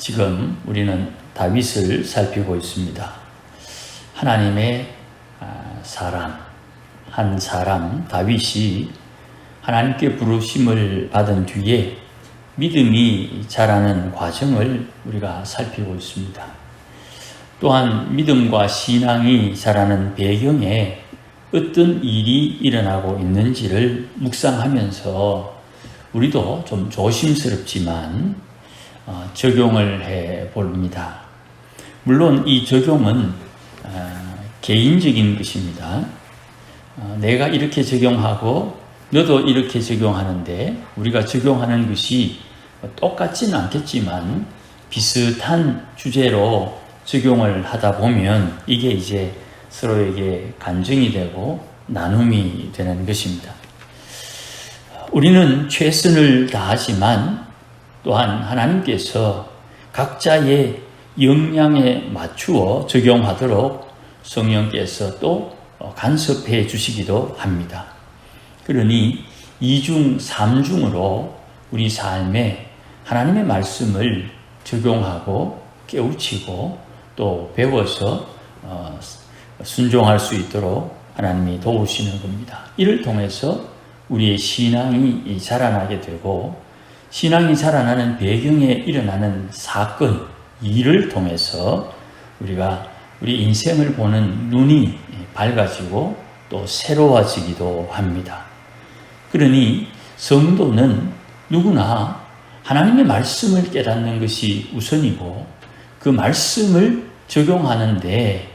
지금 우리는 다윗을 살피고 있습니다. 하나님의 사람, 한 사람 다윗이 하나님께 부르심을 받은 뒤에 믿음이 자라는 과정을 우리가 살피고 있습니다. 또한 믿음과 신앙이 자라는 배경에 어떤 일이 일어나고 있는지를 묵상하면서 우리도 좀 조심스럽지만 적용을 해 봅니다. 물론 이 적용은 개인적인 것입니다. 내가 이렇게 적용하고 너도 이렇게 적용하는데 우리가 적용하는 것이 똑같지는 않겠지만 비슷한 주제로 적용을 하다 보면 이게 이제 서로에게 간증이 되고 나눔이 되는 것입니다. 우리는 최선을 다하지만 또한 하나님께서 각자의 역량에 맞추어 적용하도록 성령께서 또 간섭해 주시기도 합니다. 그러니 2중 3중으로 우리 삶에 하나님의 말씀을 적용하고 깨우치고 또 배워서 순종할 수 있도록 하나님이 도우시는 겁니다. 이를 통해서 우리의 신앙이 자라나게 되고 신앙이 자라나는 배경에 일어나는 사건, 일을 통해서 우리가 우리 인생을 보는 눈이 밝아지고 또 새로워지기도 합니다. 그러니 성도는 누구나 하나님의 말씀을 깨닫는 것이 우선이고 그 말씀을 적용하는데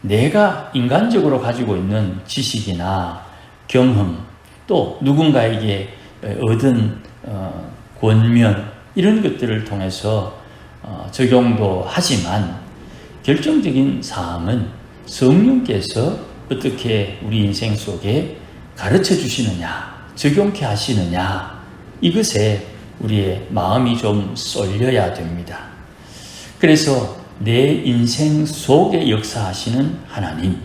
내가 인간적으로 가지고 있는 지식이나 경험 또 누군가에게 얻은 권면 이런 것들을 통해서 적용도 하지만 결정적인 사항은 성령께서 어떻게 우리 인생 속에 가르쳐 주시느냐 적용케 하시느냐 이것에 우리의 마음이 좀 쏠려야 됩니다. 그래서 내 인생 속에 역사하시는 하나님,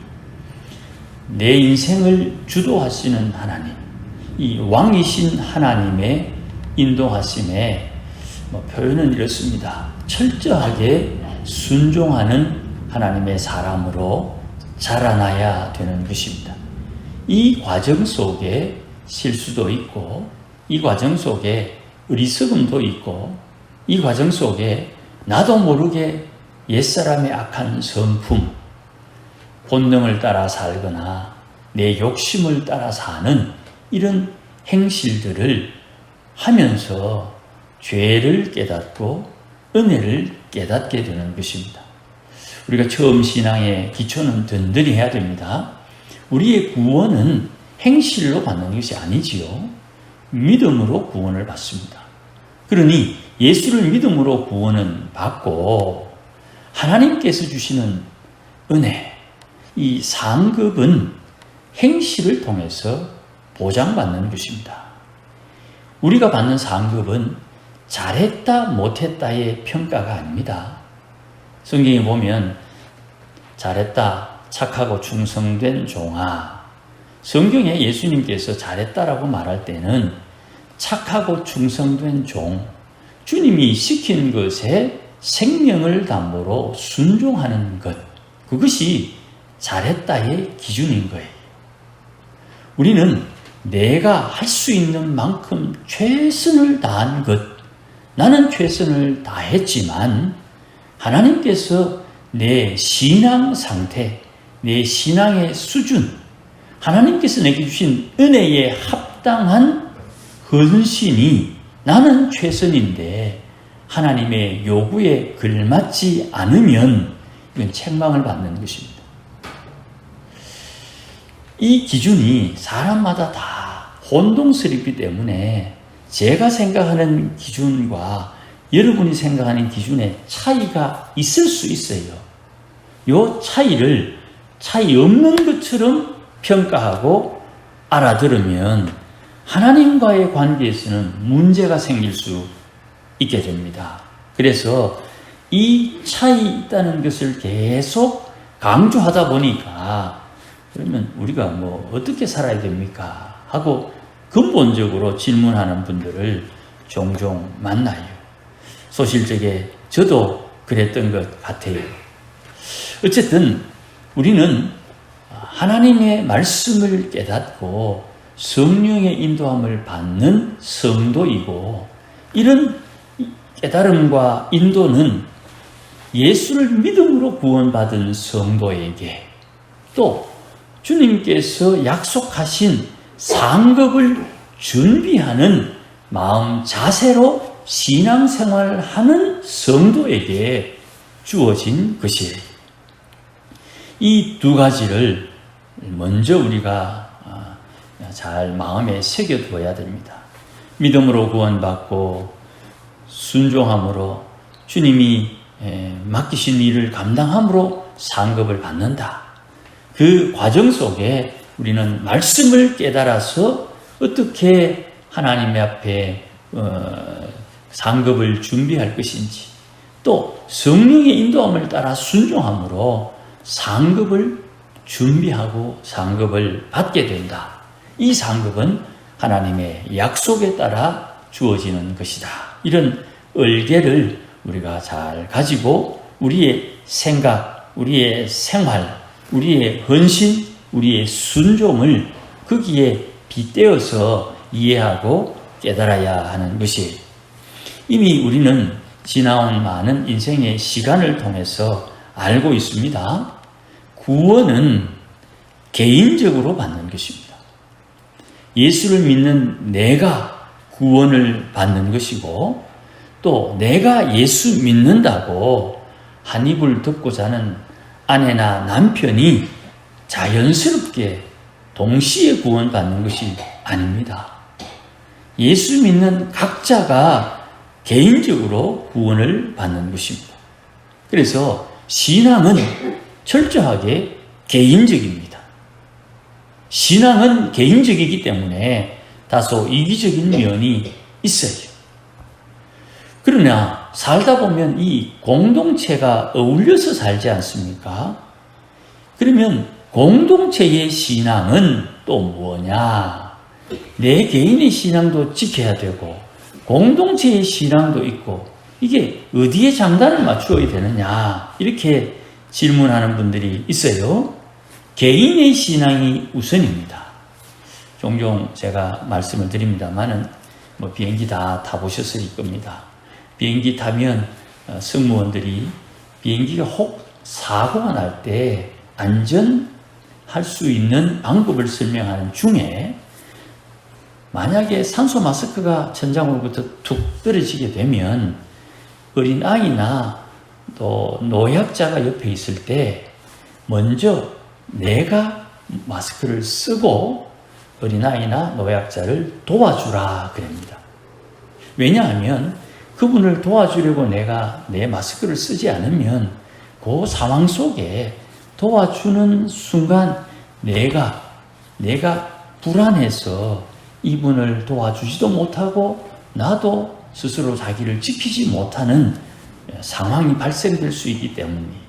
내 인생을 주도하시는 하나님, 이 왕이신 하나님의 인도하심에 표현은 이렇습니다. 철저하게 순종하는 하나님의 사람으로 자라나야 되는 것입니다. 이 과정 속에 실수도 있고 이 과정 속에 어리석음도 있고 이 과정 속에 나도 모르게 옛사람의 악한 성품, 본능을 따라 살거나 내 욕심을 따라 사는 이런 행실들을 하면서 죄를 깨닫고 은혜를 깨닫게 되는 것입니다. 우리가 처음 신앙의 기초는 든든히 해야 됩니다. 우리의 구원은 행실로 받는 것이 아니지요. 믿음으로 구원을 받습니다. 그러니 예수를 믿음으로 구원은 받고 하나님께서 주시는 은혜, 이 상급은 행실을 통해서 보장받는 것입니다. 우리가 받는 상급은 잘했다 못했다의 평가가 아닙니다. 성경에 보면 잘했다 착하고 충성된 종아, 성경에 예수님께서 잘했다라고 말할 때는 착하고 충성된 종, 주님이 시킨 것에 생명을 담보로 순종하는 것, 그것이 잘했다의 기준인 거예요. 우리는 내가 할 수 있는 만큼 최선을 다한 것, 나는 최선을 다했지만 하나님께서 내 신앙 상태, 내 신앙의 수준, 하나님께서 내게 주신 은혜에 합당한 헌신이 나는 최선인데 하나님의 요구에 걸맞지 않으면 이건 책망을 받는 것입니다. 이 기준이 사람마다 다 혼동스럽기 때문에 제가 생각하는 기준과 여러분이 생각하는 기준에 차이가 있을 수 있어요. 이 차이를 차이 없는 것처럼 평가하고 알아들으면 하나님과의 관계에서는 문제가 생길 수 있게 됩니다. 그래서 이 차이 있다는 것을 계속 강조하다 보니까 그러면 우리가 어떻게 살아야 됩니까? 하고 근본적으로 질문하는 분들을 종종 만나요. 소실적에 저도 그랬던 것 같아요. 어쨌든 우리는 하나님의 말씀을 깨닫고 성령의 인도함을 받는 성도이고, 이런 깨달음과 인도는 예수를 믿음으로 구원받은 성도에게, 또 주님께서 약속하신 상급을 준비하는 마음 자세로 신앙생활하는 성도에게 주어진 것이에요. 이 두 가지를 먼저 우리가 잘 마음에 새겨두어야 됩니다. 믿음으로 구원받고 순종함으로 주님이 맡기신 일을 감당함으로 상급을 받는다. 그 과정 속에 우리는 말씀을 깨달아서 어떻게 하나님 앞에 상급을 준비할 것인지, 또 성령의 인도함을 따라 순종함으로 상급을 준비하고 상급을 받게 된다. 이 상급은 하나님의 약속에 따라 주어지는 것이다. 이런 얼개를 우리가 잘 가지고 우리의 생각, 우리의 생활, 우리의 헌신, 우리의 순종을 거기에 빗대어서 이해하고 깨달아야 하는 것이에요. 이미 우리는 지나온 많은 인생의 시간을 통해서 알고 있습니다. 구원은 개인적으로 받는 것입니다. 예수를 믿는 내가 구원을 받는 것이고, 또 내가 예수 믿는다고 한 입을 덮고 자는 아내나 남편이 자연스럽게 동시에 구원받는 것이 아닙니다. 예수 믿는 각자가 개인적으로 구원을 받는 것입니다. 그래서 신앙은 철저하게 개인적입니다. 신앙은 개인적이기 때문에 다소 이기적인 면이 있어요. 그러나 살다 보면 이 공동체가 어울려서 살지 않습니까? 그러면 공동체의 신앙은 또 뭐냐? 내 개인의 신앙도 지켜야 되고 공동체의 신앙도 있고, 이게 어디에 장단을 맞추어야 되느냐? 이렇게 질문하는 분들이 있어요. 개인의 신앙이 우선입니다. 종종 제가 말씀을 드립니다만은 비행기 다 타보셨을 겁니다. 비행기 타면 승무원들이 비행기가 혹 사고가 날 때 안전할 수 있는 방법을 설명하는 중에, 만약에 산소 마스크가 천장으로부터 툭 떨어지게 되면 어린아이나 또 노약자가 옆에 있을 때 먼저 내가 마스크를 쓰고 어린아이나 노약자를 도와주라 그럽니다. 왜냐하면 그분을 도와주려고 내가 내 마스크를 쓰지 않으면 그 상황 속에 도와주는 순간 내가 불안해서 이분을 도와주지도 못하고 나도 스스로 자기를 지키지 못하는 상황이 발생될 수 있기 때문이에요.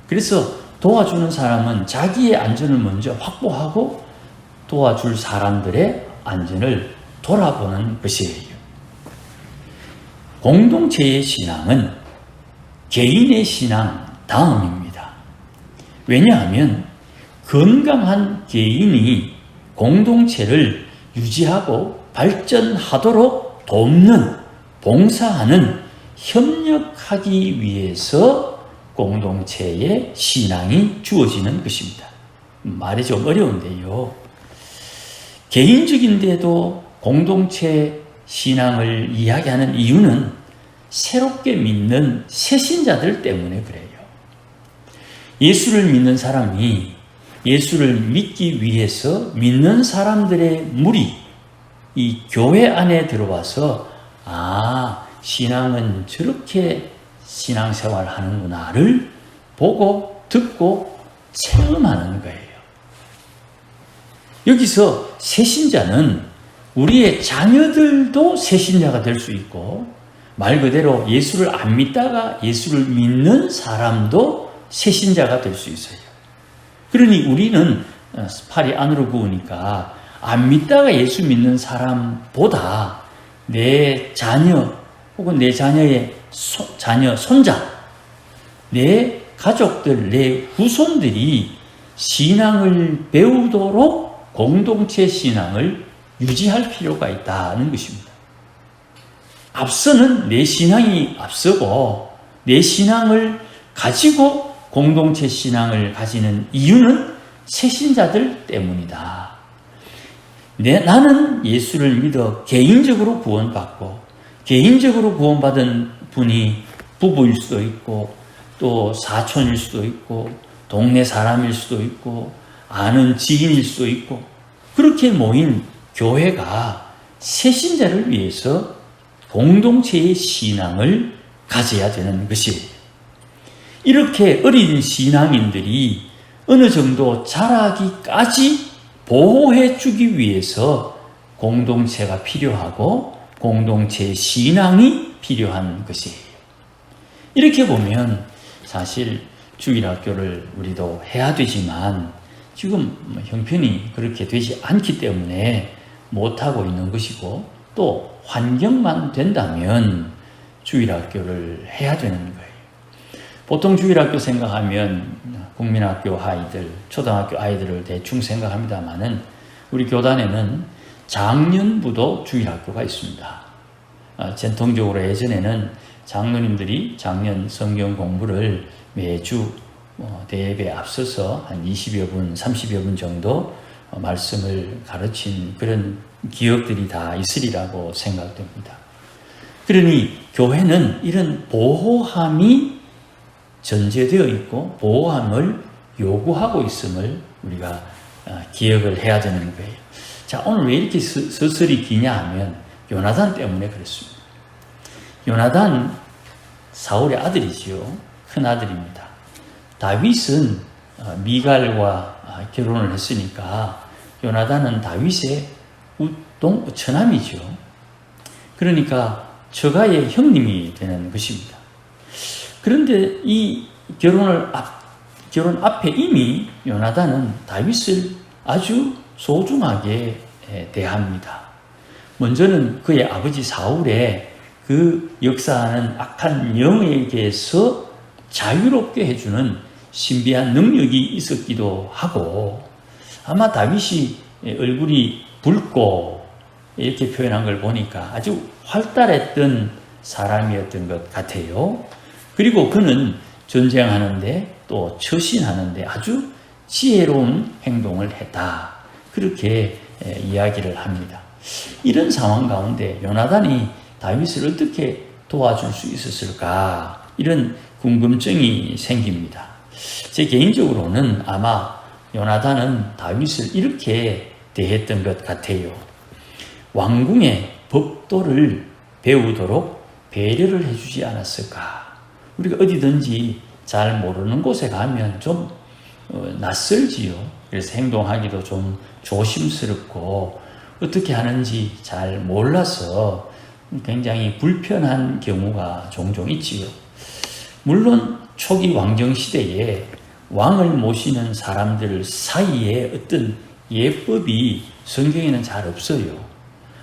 그래서 도와주는 사람은 자기의 안전을 먼저 확보하고 도와줄 사람들의 안전을 돌아보는 것이에요. 공동체의 신앙은 개인의 신앙 다음입니다. 왜냐하면 건강한 개인이 공동체를 유지하고 발전하도록 돕는, 봉사하는, 협력하기 위해서 공동체의 신앙이 주어지는 것입니다. 말이 좀 어려운데요. 개인적인데도 공동체 신앙을 이야기하는 이유는 새롭게 믿는 새신자들 때문에 그래요. 예수를 믿는 사람이 예수를 믿기 위해서 믿는 사람들의 무리, 이 교회 안에 들어와서 신앙은 저렇게 신앙생활 하는구나를 보고 듣고 체험하는 거예요. 여기서 새신자는 우리의 자녀들도 새신자가 될 수 있고, 말 그대로 예수를 안 믿다가 예수를 믿는 사람도 새신자가 될 수 있어요. 그러니 우리는 팔이 안으로 구우니까 안 믿다가 예수 믿는 사람보다 내 자녀 혹은 내 자녀의 자녀, 손자, 내 가족들, 내 후손들이 신앙을 배우도록 공동체 신앙을 유지할 필요가 있다는 것입니다. 앞서는 내 신앙이 앞서고 내 신앙을 가지고 공동체 신앙을 가지는 이유는 새신자들 때문이다. 나는 예수를 믿어 개인적으로 구원받고 개인적으로 구원받은 분이 부부일 수도 있고 또 사촌일 수도 있고 동네 사람일 수도 있고 아는 지인일 수도 있고 그렇게 모인 교회가 새신자를 위해서 공동체의 신앙을 가져야 되는 것이에요. 이렇게 어린 신앙인들이 어느 정도 자라기까지 보호해 주기 위해서 공동체가 필요하고 공동체의 신앙이 필요한 것이에요. 이렇게 보면 사실 주일학교를 우리도 해야 되지만 지금 형편이 그렇게 되지 않기 때문에 못하고 있는 것이고 또 환경만 된다면 주일학교를 해야 되는 거예요. 보통 주일학교 생각하면 국민학교 아이들, 초등학교 아이들을 대충 생각합니다만은 우리 교단에는 장년부도 주일학교가 있습니다. 전통적으로 예전에는 장로님들이 작년 성경 공부를 매주 대예배에 앞서서 한 20여 분, 30여 분 정도 말씀을 가르친 그런 기억들이 다 있으리라고 생각됩니다. 그러니 교회는 이런 보호함이 전제되어 있고 보호함을 요구하고 있음을 우리가 기억을 해야 되는 거예요. 자, 오늘 왜 이렇게 서설이 기냐 하면 요나단 때문에 그렇습니다. 요나단 사울의 아들이지요. 큰 아들입니다. 다윗은 미갈과 결혼을 했으니까 요나단은 다윗의 처남이죠. 그러니까 처가의 형님이 되는 것입니다. 그런데 이 결혼 앞에 이미 요나단은 다윗을 아주 소중하게 대합니다. 먼저는 그의 아버지 사울의 그 역사하는 악한 영에게서 자유롭게 해주는 신비한 능력이 있었기도 하고 아마 다윗이 얼굴이 붉고 이렇게 표현한 걸 보니까 아주 활달했던 사람이었던 것 같아요. 그리고 그는 전쟁하는데 또 처신하는데 아주 지혜로운 행동을 했다. 그렇게 이야기를 합니다. 이런 상황 가운데 요나단이 다윗을 어떻게 도와줄 수 있었을까? 이런 궁금증이 생깁니다. 제 개인적으로는 아마 요나단은 다윗을 이렇게 대했던 것 같아요. 왕궁의 법도를 배우도록 배려를 해주지 않았을까? 우리가 어디든지 잘 모르는 곳에 가면 좀 낯설지요. 그래서 행동하기도 좀 조심스럽고 어떻게 하는지 잘 몰라서 굉장히 불편한 경우가 종종 있지요. 물론 초기 왕정시대에 왕을 모시는 사람들 사이에 어떤 예법이 성경에는 잘 없어요.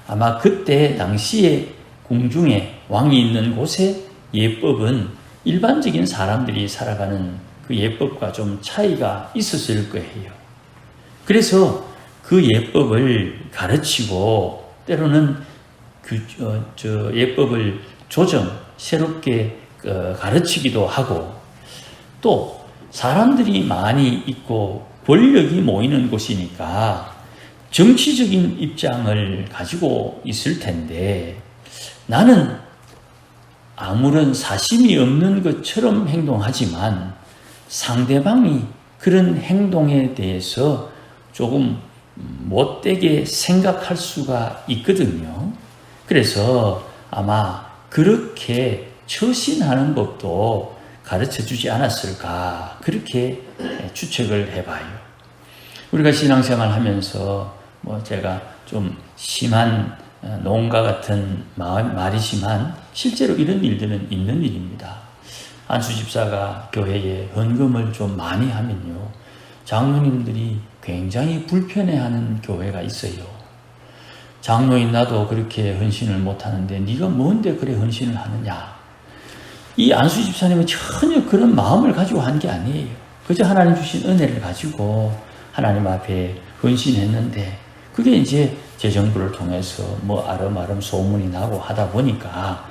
아마 그때 당시에 궁중에 왕이 있는 곳에 예법은 일반적인 사람들이 살아가는 그 예법과 좀 차이가 있었을 거예요. 그래서 그 예법을 가르치고 때로는 예법을 새롭게 가르치기도 하고 또 사람들이 많이 있고 권력이 모이는 곳이니까 정치적인 입장을 가지고 있을 텐데 나는 아무런 사심이 없는 것처럼 행동하지만 상대방이 그런 행동에 대해서 조금 못되게 생각할 수가 있거든요. 그래서 아마 그렇게 처신하는 법도 가르쳐 주지 않았을까 그렇게 추측을 해봐요. 우리가 신앙생활 하면서 제가 좀 심한 농가 같은 말이지만 실제로 이런 일들은 있는 일입니다. 안수 집사가 교회에 헌금을 좀 많이 하면요, 장로님들이 굉장히 불편해하는 교회가 있어요. 장로인 나도 그렇게 헌신을 못하는데 네가 뭔데 그래 헌신을 하느냐. 이 안수 집사님은 전혀 그런 마음을 가지고 한 게 아니에요. 그저 하나님 주신 은혜를 가지고 하나님 앞에 헌신했는데, 그게 이제 재정부를 통해서 뭐 아름아름 소문이 나고 하다 보니까,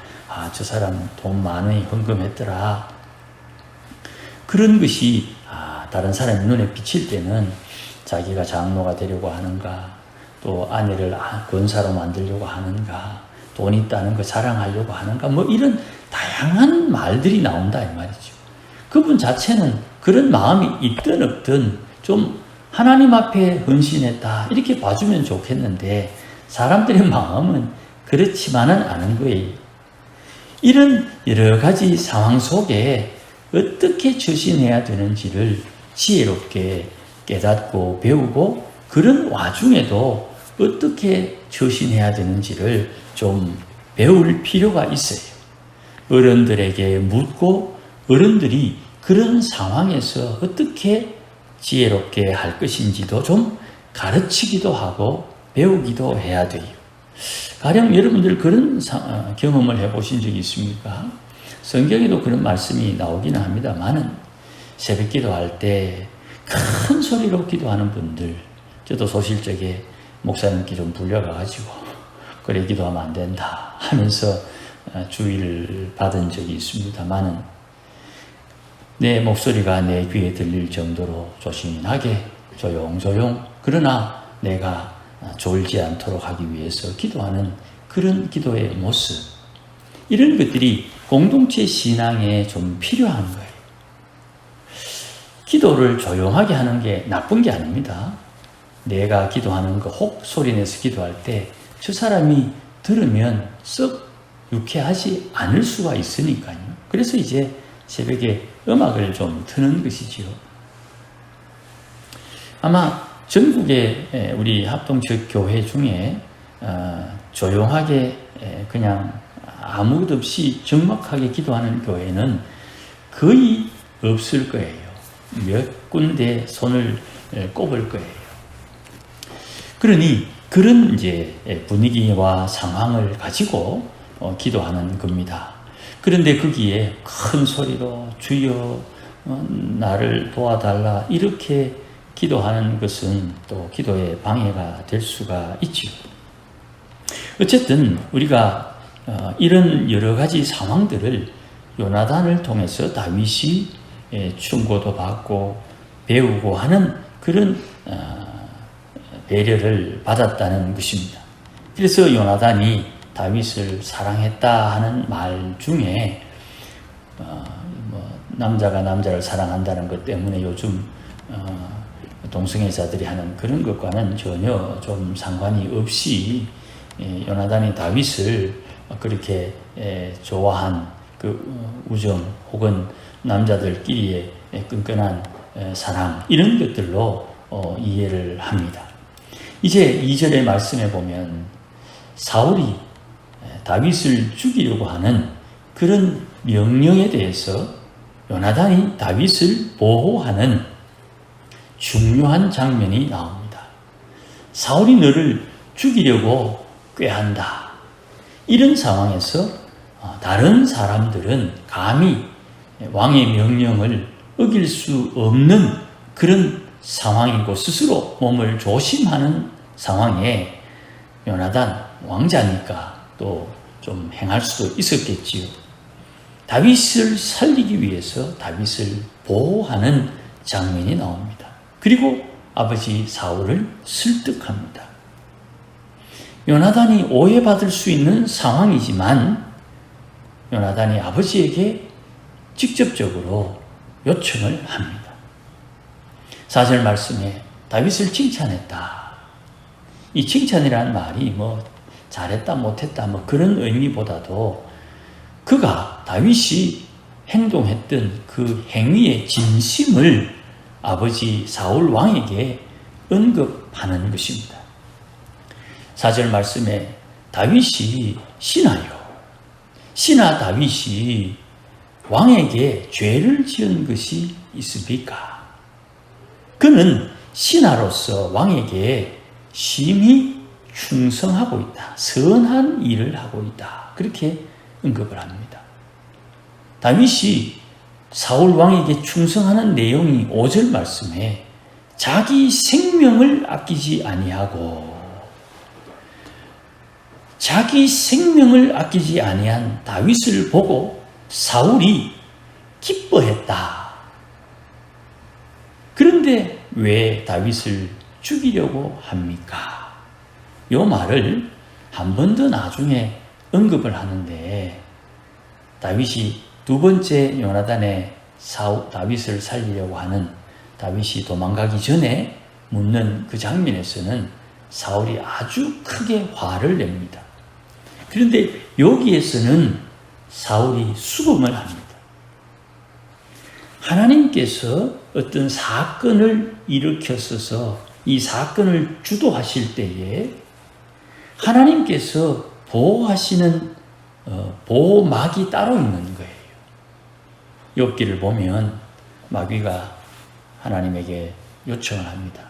저 사람 돈 많이 헌금했더라. 그런 것이 다른 사람의 눈에 비칠 때는 자기가 장로가 되려고 하는가, 또 아내를 권사로 만들려고 하는가, 돈 있다는 거 자랑하려고 하는가, 뭐 이런 다양한 말들이 나온다 이 말이죠. 그분 자체는 그런 마음이 있든 없든 좀 하나님 앞에 헌신했다 이렇게 봐주면 좋겠는데, 사람들의 마음은 그렇지만은 않은 거예요. 이런 여러 가지 상황 속에 어떻게 처신해야 되는지를 지혜롭게 깨닫고 배우고, 그런 와중에도 어떻게 처신해야 되는지를 좀 배울 필요가 있어요. 어른들에게 묻고, 어른들이 그런 상황에서 어떻게 지혜롭게 할 것인지도 좀 가르치기도 하고 배우기도 해야 돼요. 가령 여러분들 그런 경험을 해보신 적이 있습니까? 성경에도 그런 말씀이 나오기는 합니다만은, 새벽 기도할 때 큰 소리로 기도하는 분들, 저도 소실적에 목사님께 좀 불려가가지고 그래 기도하면 안 된다 하면서 주의를 받은 적이 있습니다만은, 내 목소리가 내 귀에 들릴 정도로 조심하게 조용조용, 그러나 내가 졸지 않도록 하기 위해서 기도하는 그런 기도의 모습, 이런 것들이 공동체 신앙에 좀 필요한 거예요. 기도를 조용하게 하는 게 나쁜 게 아닙니다. 내가 기도하는 거 혹 소리내서 기도할 때 저 사람이 들으면 썩 유쾌하지 않을 수가 있으니까요. 그래서 이제 새벽에 음악을 좀 트는 것이지요. 아마 전국의 우리 합동적 교회 중에 조용하게 그냥 아무것도 없이 적막하게 기도하는 교회는 거의 없을 거예요. 몇 군데 손을 꼽을 거예요. 그러니 그런 이제 분위기와 상황을 가지고 기도하는 겁니다. 그런데 거기에 큰 소리로 주여 나를 도와달라 이렇게 기도하는 것은 또 기도의 방해가 될 수가 있지요. 어쨌든 우리가 이런 여러 가지 상황들을 요나단을 통해서 다윗이 충고도 받고 배우고 하는 그런 배려를 받았다는 것입니다. 그래서 요나단이 다윗을 사랑했다 하는 말 중에 남자가 남자를 사랑한다는 것 때문에 요즘 동성애자들이 하는 그런 것과는 전혀 좀 상관이 없이 요나단이 다윗을 그렇게 좋아한 그 우정 혹은 남자들끼리의 끈끈한 사랑, 이런 것들로 이해를 합니다. 이제 2절의 말씀에 보면 사울이 다윗을 죽이려고 하는 그런 명령에 대해서 요나단이 다윗을 보호하는 중요한 장면이 나옵니다. 사울이 너를 죽이려고 꾀한다. 이런 상황에서 다른 사람들은 감히 왕의 명령을 어길 수 없는 그런 상황이고 스스로 몸을 조심하는 상황에 요나단 왕자니까 또 좀 행할 수도 있었겠지요. 다윗을 살리기 위해서 다윗을 보호하는 장면이 나옵니다. 그리고 아버지 사울을 설득합니다. 요나단이 오해받을 수 있는 상황이지만 요나단이 아버지에게 직접적으로 요청을 합니다. 4절 말씀에 다윗을 칭찬했다. 이 칭찬이라는 말이 잘했다 못했다 그런 의미보다도 그가 다윗이 행동했던 그 행위의 진심을 아버지 사울 왕에게 언급하는 것입니다. 4절 말씀에 다윗이 신하 다윗이 왕에게 죄를 지은 것이 있습니까? 그는 신하로서 왕에게 심히 충성하고 있다. 선한 일을 하고 있다. 그렇게 언급을 합니다. 다윗이 사울 왕에게 충성하는 내용이 5절 말씀에 자기 생명을 아끼지 아니하고, 자기 생명을 아끼지 아니한 다윗을 보고 사울이 기뻐했다. 그런데 왜 다윗을 죽이려고 합니까? 이 말을 한 번 더 나중에 언급을 하는데, 다윗이 두 번째 요나단의 다윗을 살리려고 하는, 다윗이 도망가기 전에 묻는 그 장면에서는 사울이 아주 크게 화를 냅니다. 그런데 여기에서는 사울이 수긍을 합니다. 하나님께서 어떤 사건을 일으켰어서 이 사건을 주도하실 때에 하나님께서 보호하시는 보호막이 따로 있는 거예요. 욥기를 보면 마귀가 하나님에게 요청을 합니다.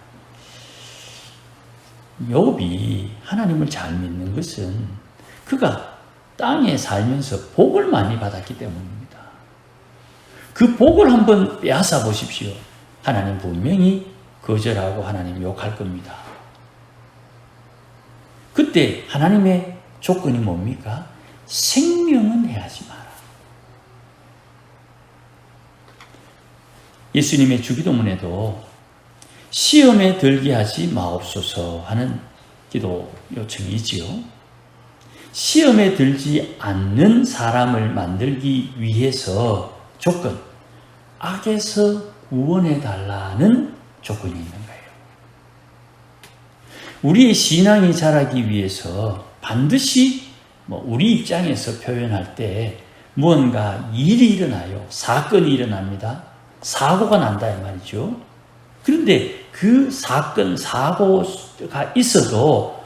욥이 하나님을 잘 믿는 것은 그가 땅에 살면서 복을 많이 받았기 때문입니다. 그 복을 한번 빼앗아 보십시오. 하나님 분명히 거절하고 하나님 욕할 겁니다. 그때 하나님의 조건이 뭡니까? 생명은 해하지 마라. 예수님의 주기도문에도 시험에 들게 하지 마옵소서 하는 기도 요청이 있지요. 시험에 들지 않는 사람을 만들기 위해서 조건, 악에서 구원해 달라는 조건이 있는 거예요. 우리의 신앙이 자라기 위해서 반드시 우리 입장에서 표현할 때 무언가 일이 일어나요. 사건이 일어납니다. 사고가 난다 이 말이죠. 그런데 그 사건, 사고가 있어도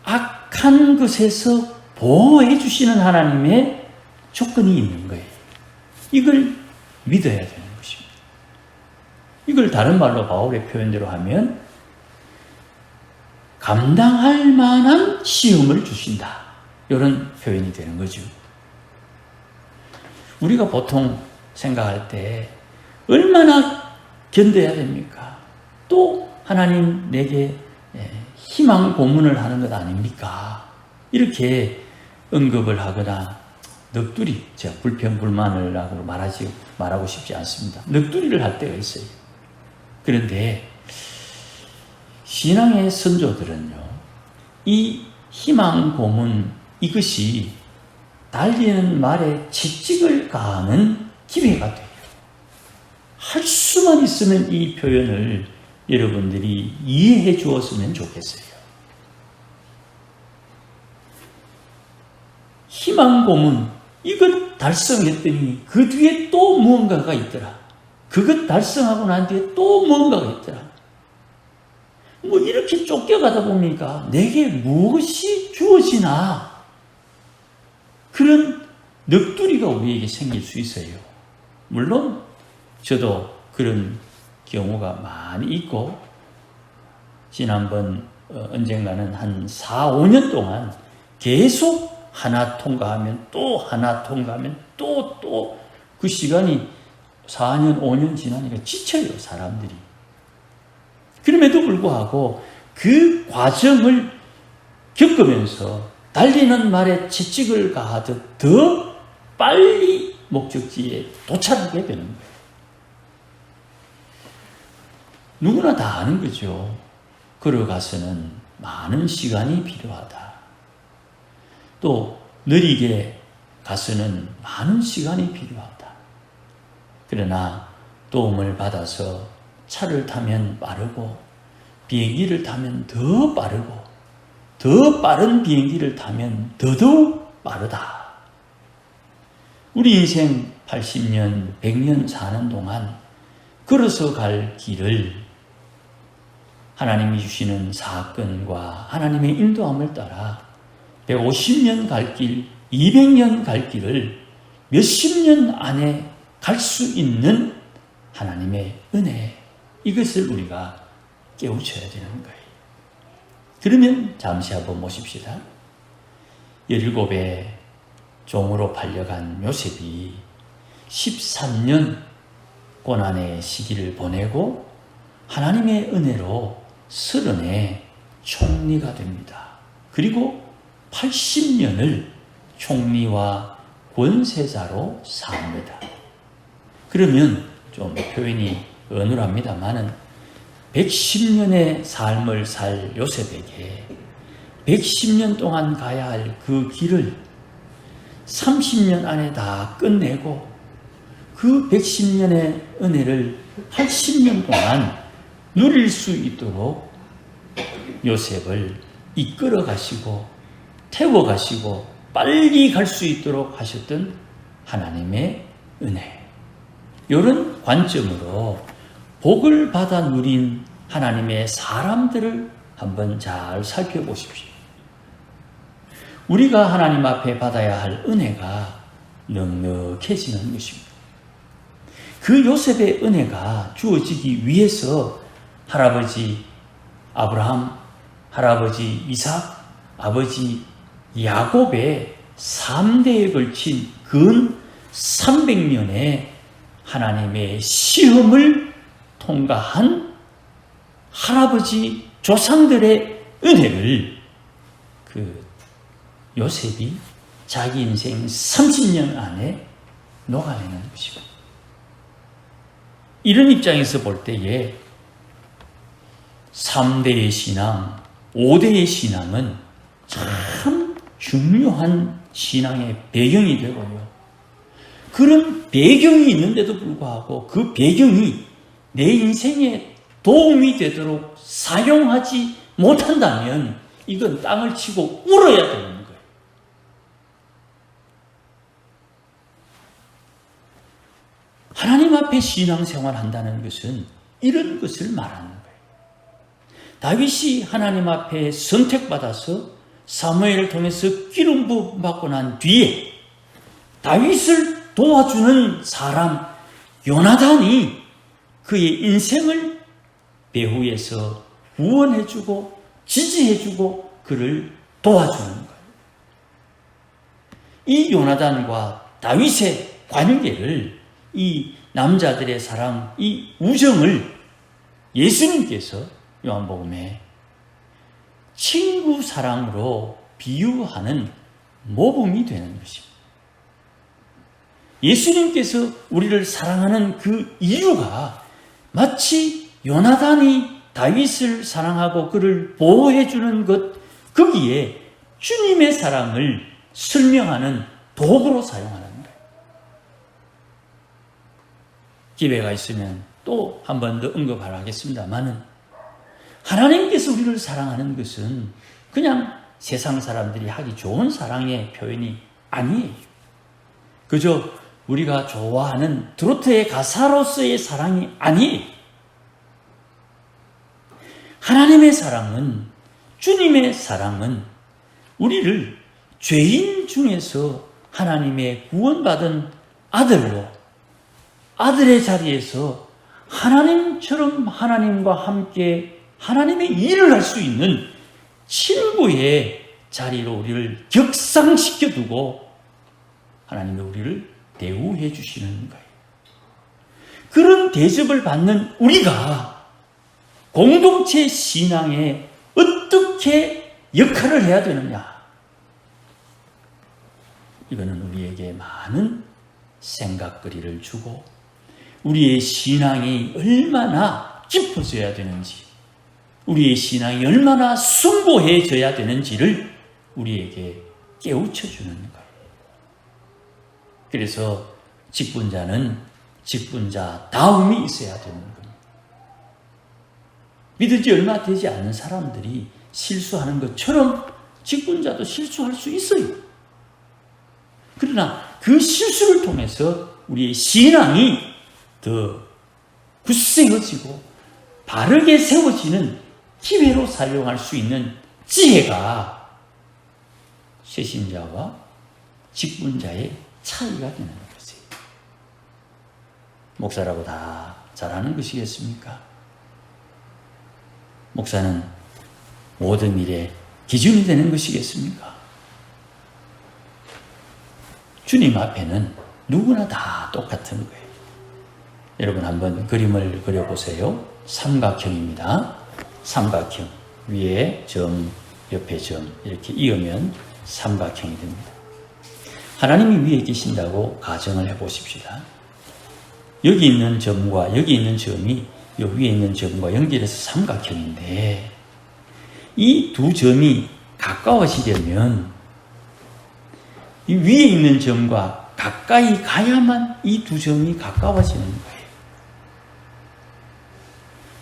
악한 것에서 보호해 주시는 하나님의 조건이 있는 거예요. 이걸 믿어야 되는 것입니다. 이걸 다른 말로 바울의 표현대로 하면 감당할 만한 시험을 주신다. 이런 표현이 되는 거죠. 우리가 보통 생각할 때 얼마나 견뎌야 됩니까? 또 하나님 내게 희망 고문을 하는 것 아닙니까? 이렇게 언급을 하거나 넋두리, 제가 불평불만을 말하고 싶지 않습니다. 넋두리를 할 때가 있어요. 그런데 신앙의 선조들은요, 이 희망 고문, 이것이 달리는 말에 채찍을 가하는 기회가 돼요. 할 수만 있으면 이 표현을 여러분들이 이해해 주었으면 좋겠어요. 희망 고문, 이것 달성했더니 그 뒤에 또 무언가가 있더라. 그것 달성하고 난 뒤에 또 무언가가 있더라. 이렇게 쫓겨가다 보니까 내게 무엇이 주어지나, 그런 넋두리가 우리에게 생길 수 있어요. 물론 저도 그런 경우가 많이 있고, 지난번 언젠가는 한 4, 5년 동안 계속 하나 통과하면 또 하나 통과하면 또 그 시간이 4년, 5년 지나니까 지쳐요, 사람들이. 그럼에도 불구하고 그 과정을 겪으면서 달리는 말에 채찍을 가하듯 더 빨리 목적지에 도착하게 되는 거예요. 누구나 다 아는 거죠. 걸어가서는 많은 시간이 필요하다. 또 느리게 가서는 많은 시간이 필요하다. 그러나 도움을 받아서 차를 타면 빠르고 비행기를 타면 더 빠르고 더 빠른 비행기를 타면 더더욱 빠르다. 우리 인생 80년, 100년 사는 동안 걸어서 갈 길을 하나님이 주시는 사건과 하나님의 인도함을 따라 150년 갈 길, 200년 갈 길을 몇십 년 안에 갈 수 있는 하나님의 은혜, 이것을 우리가 깨우쳐야 되는 거예요. 그러면 잠시 한번 보십시다. 17의 종으로 팔려간 요셉이 13년 고난의 시기를 보내고 하나님의 은혜로 30에 총리가 됩니다. 그리고 80년을 총리와 권세자로 삽니다. 그러면 좀 표현이 어눌합니다만은 110년의 삶을 살 요셉에게 110년 동안 가야 할 그 길을 30년 안에 다 끝내고 그 110년의 은혜를 80년 동안 누릴 수 있도록 요셉을 이끌어 가시고 태워 가시고 빨리 갈 수 있도록 하셨던 하나님의 은혜. 이런 관점으로 복을 받아 누린 하나님의 사람들을 한번 잘 살펴보십시오. 우리가 하나님 앞에 받아야 할 은혜가 넉넉해지는 것입니다. 그 요셉의 은혜가 주어지기 위해서 할아버지 아브라함, 할아버지 이삭, 아버지 야곱의 3대에 걸친 근 300년의 하나님의 시험을 통과한 할아버지 조상들의 은혜를 그 요셉이 자기 인생 30년 안에 녹아내는 것입니다. 이런 입장에서 볼 때에 3대의 신앙, 5대의 신앙은 참 중요한 신앙의 배경이 되고요. 그런 배경이 있는데도 불구하고 그 배경이 내 인생에 도움이 되도록 사용하지 못한다면 이건 땅을 치고 울어야 되는 거예요. 하나님 앞에 신앙생활 한다는 것은 이런 것을 말하는 거예요. 다윗이 하나님 앞에 선택받아서 사무엘을 통해서 기름 부음 받고 난 뒤에 다윗을 도와주는 사람 요나단이 그의 인생을 배후에서 후원해주고 지지해주고 그를 도와주는 거예요. 이 요나단과 다윗의 관계를, 이 남자들의 사랑, 이 우정을 예수님께서 요한복음에 친구 사랑으로 비유하는 모범이 되는 것입니다. 예수님께서 우리를 사랑하는 그 이유가 마치 요나단이 다윗을 사랑하고 그를 보호해주는 것, 거기에 주님의 사랑을 설명하는 도구로 사용하는 거예요. 기회가 있으면 또 한 번 더 언급하겠습니다만은 하나님께서 우리를 사랑하는 것은 그냥 세상 사람들이 하기 좋은 사랑의 표현이 아니에요. 그저 우리가 좋아하는 트로트의 가사로서의 사랑이 아니에요. 하나님의 사랑은, 주님의 사랑은 우리를 죄인 중에서 하나님의 구원받은 아들로, 아들의 자리에서 하나님처럼 하나님과 함께 하나님의 일을 할 수 있는 친구의 자리로 우리를 격상시켜 두고 하나님이 우리를 대우해 주시는 거예요. 그런 대접을 받는 우리가 공동체 신앙에 어떻게 역할을 해야 되느냐? 이거는 우리에게 많은 생각거리를 주고 우리의 신앙이 얼마나 깊어져야 되는지, 우리의 신앙이 얼마나 숭고해져야 되는지를 우리에게 깨우쳐주는 거예요. 그래서 직분자는 직분자다움이 있어야 되는 겁니다. 믿은 지 얼마 되지 않은 사람들이 실수하는 것처럼 직분자도 실수할 수 있어요. 그러나 그 실수를 통해서 우리의 신앙이 더 굳세어지고 바르게 세워지는 기회로 사용할 수 있는 지혜가 세신자와 직분자의 차이가 되는 것이에요. 목사라고 다 잘하는 것이겠습니까? 목사는 모든 일에 기준이 되는 것이겠습니까? 주님 앞에는 누구나 다 똑같은 거예요. 여러분 한번 그림을 그려보세요. 삼각형입니다. 삼각형. 위에 점, 옆에 점 이렇게 이으면 삼각형이 됩니다. 하나님이 위에 계신다고 가정을 해보십시다. 여기 있는 점과 여기 있는 점이 이 위에 있는 점과 연결해서 삼각형인데 이 두 점이 가까워지려면 이 위에 있는 점과 가까이 가야만 이 두 점이 가까워지는 거예요.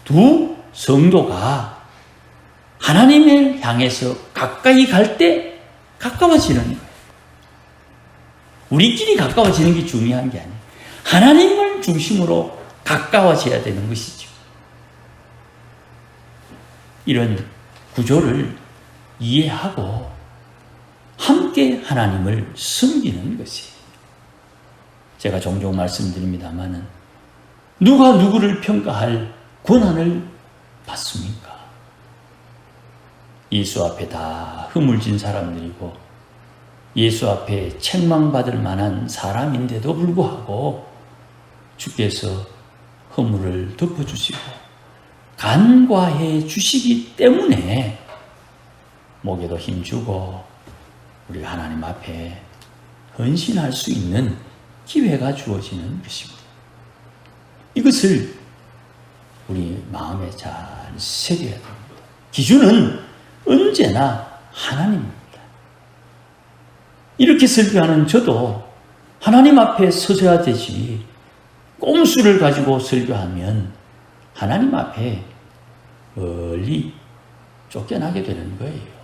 두 성도가 하나님을 향해서 가까이 갈 때 가까워지는 거예요. 우리끼리 가까워지는 게 중요한 게 아니에요. 하나님을 중심으로 가까워져야 되는 것이죠. 이런 구조를 이해하고 함께 하나님을 섬기는 것이에요. 제가 종종 말씀드립니다마는 누가 누구를 평가할 권한을 받습니까? 예수 앞에 다 허물진 사람들이고 예수 앞에 책망받을 만한 사람인데도 불구하고 주께서 허물을 덮어주시고 간과해 주시기 때문에 목에도 힘주고 우리가 하나님 앞에 헌신할 수 있는 기회가 주어지는 것입니다. 이것을 우리 마음에 잘 새겨야 됩니다. 기준은 언제나 하나님입니다. 이렇게 설교하는 저도 하나님 앞에 서셔야 되지 꼼수를 가지고 설교하면 하나님 앞에 멀리 쫓겨나게 되는 거예요.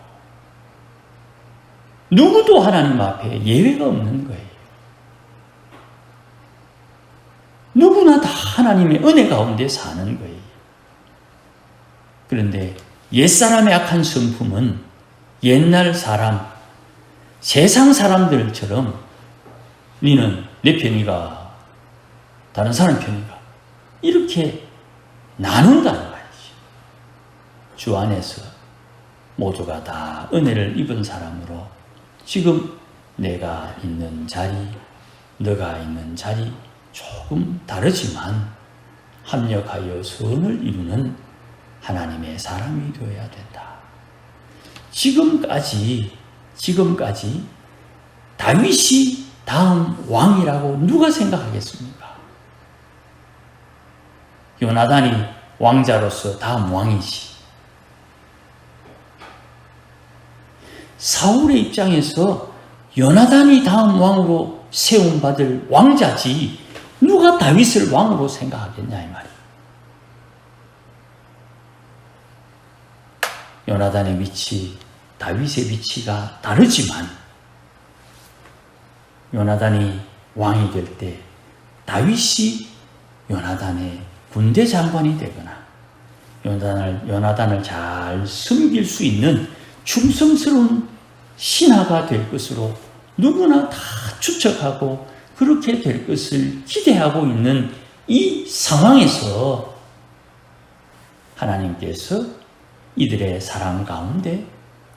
누구도 하나님 앞에 예외가 없는 거예요. 누구나 다 하나님의 은혜 가운데 사는 거예요. 그런데 옛사람의 악한 성품은 옛날 사람, 세상 사람들처럼 너는 내 편이가 다른 사람 편이가 이렇게 나눈다는 말이지. 주 안에서 모두가 다 은혜를 입은 사람으로 지금 내가 있는 자리, 너가 있는 자리 조금 다르지만 합력하여 선을 이루는 하나님의 사람이 되어야 된다. 지금까지 다윗이 다음 왕이라고 누가 생각하겠습니까? 요나단이 왕자로서 다음 왕이지. 사울의 입장에서 요나단이 다음 왕으로 세움받을 왕자지 누가 다윗을 왕으로 생각하겠냐 이 말이에요. 요나단의 위치, 다윗의 위치가 다르지만 요나단이 왕이 될 때 다윗이 요나단의 군대 장관이 되거나 요나단을 잘 섬길 수 있는 충성스러운 신하가 될 것으로 누구나 다 추측하고 그렇게 될 것을 기대하고 있는 이 상황에서 하나님께서 이들의 사랑 가운데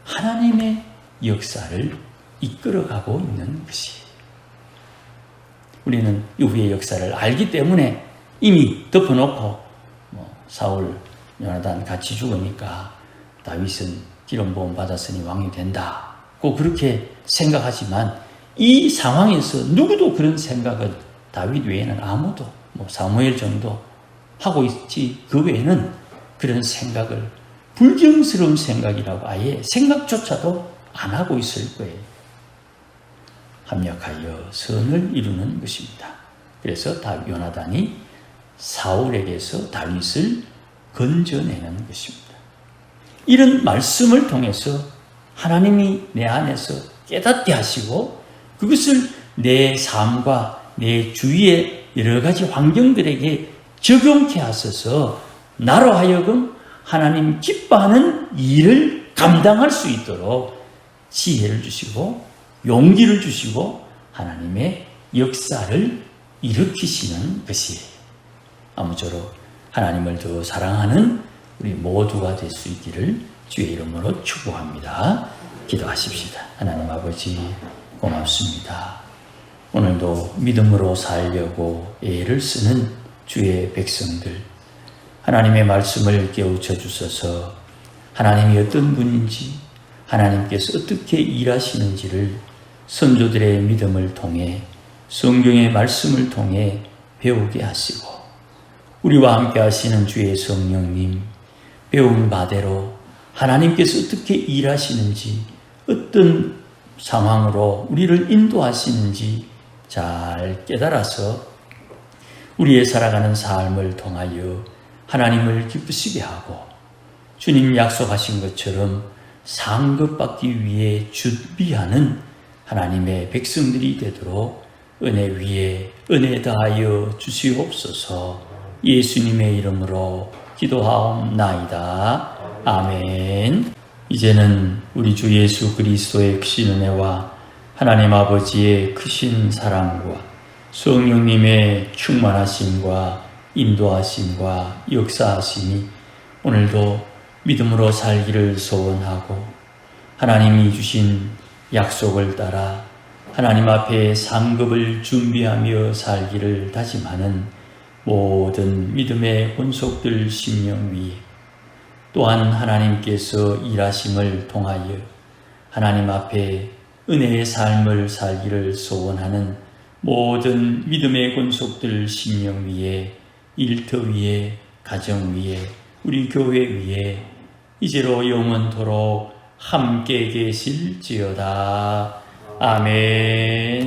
하나님의 역사를 이끌어가고 있는 것이에요. 우리는 이후의 역사를 알기 때문에 이미 덮어놓고 사울, 요나단 같이 죽으니까 다윗은 기름 부음 받았으니 왕이 된다고 그렇게 생각하지만 이 상황에서 누구도 그런 생각은 다윗 외에는 아무도 사무엘 정도 하고 있지 그 외에는 그런 생각을 불경스러운 생각이라고 아예 생각조차도 안 하고 있을 거예요. 합력하여 선을 이루는 것입니다. 그래서 요나단이 사울에게서 다윗을 건져내는 것입니다. 이런 말씀을 통해서 하나님이 내 안에서 깨닫게 하시고 그것을 내 삶과 내 주위의 여러 가지 환경들에게 적용케 하셔서 나로 하여금 하나님 기뻐하는 일을 감당할 수 있도록 지혜를 주시고 용기를 주시고 하나님의 역사를 일으키시는 것이에요. 아무쪼록 하나님을 더 사랑하는 우리 모두가 될 수 있기를 주의 이름으로 축복합니다. 기도하십시다. 하나님 아버지 고맙습니다. 오늘도 믿음으로 살려고 애를 쓰는 주의 백성들, 하나님의 말씀을 깨우쳐 주셔서 하나님이 어떤 분인지, 하나님께서 어떻게 일하시는지를 선조들의 믿음을 통해, 성경의 말씀을 통해 배우게 하시고, 우리와 함께 하시는 주의 성령님, 배운 바대로 하나님께서 어떻게 일하시는지, 어떤 상황으로 우리를 인도하시는지 잘 깨달아서 우리의 살아가는 삶을 통하여 하나님을 기쁘시게 하고, 주님 약속하신 것처럼 상급받기 위해 준비하는 하나님의 백성들이 되도록 은혜 위에 은혜 다하여 주시옵소서. 예수님의 이름으로 기도하옵나이다. 아멘. 이제는 우리 주 예수 그리스도의 크신 은혜와 하나님 아버지의 크신 사랑과 성령님의 충만하심과 인도하심과 역사하심이 오늘도 믿음으로 살기를 소원하고, 하나님이 주신 약속을 따라 하나님 앞에 상급을 준비하며 살기를 다짐하는 모든 믿음의 권속들 심령 위에, 또한 하나님께서 일하심을 통하여 하나님 앞에 은혜의 삶을 살기를 소원하는 모든 믿음의 권속들 심령 위에, 일터 위에, 가정 위에, 우리 교회 위에 이제로 영원토록 함께 계실지어다. 아멘.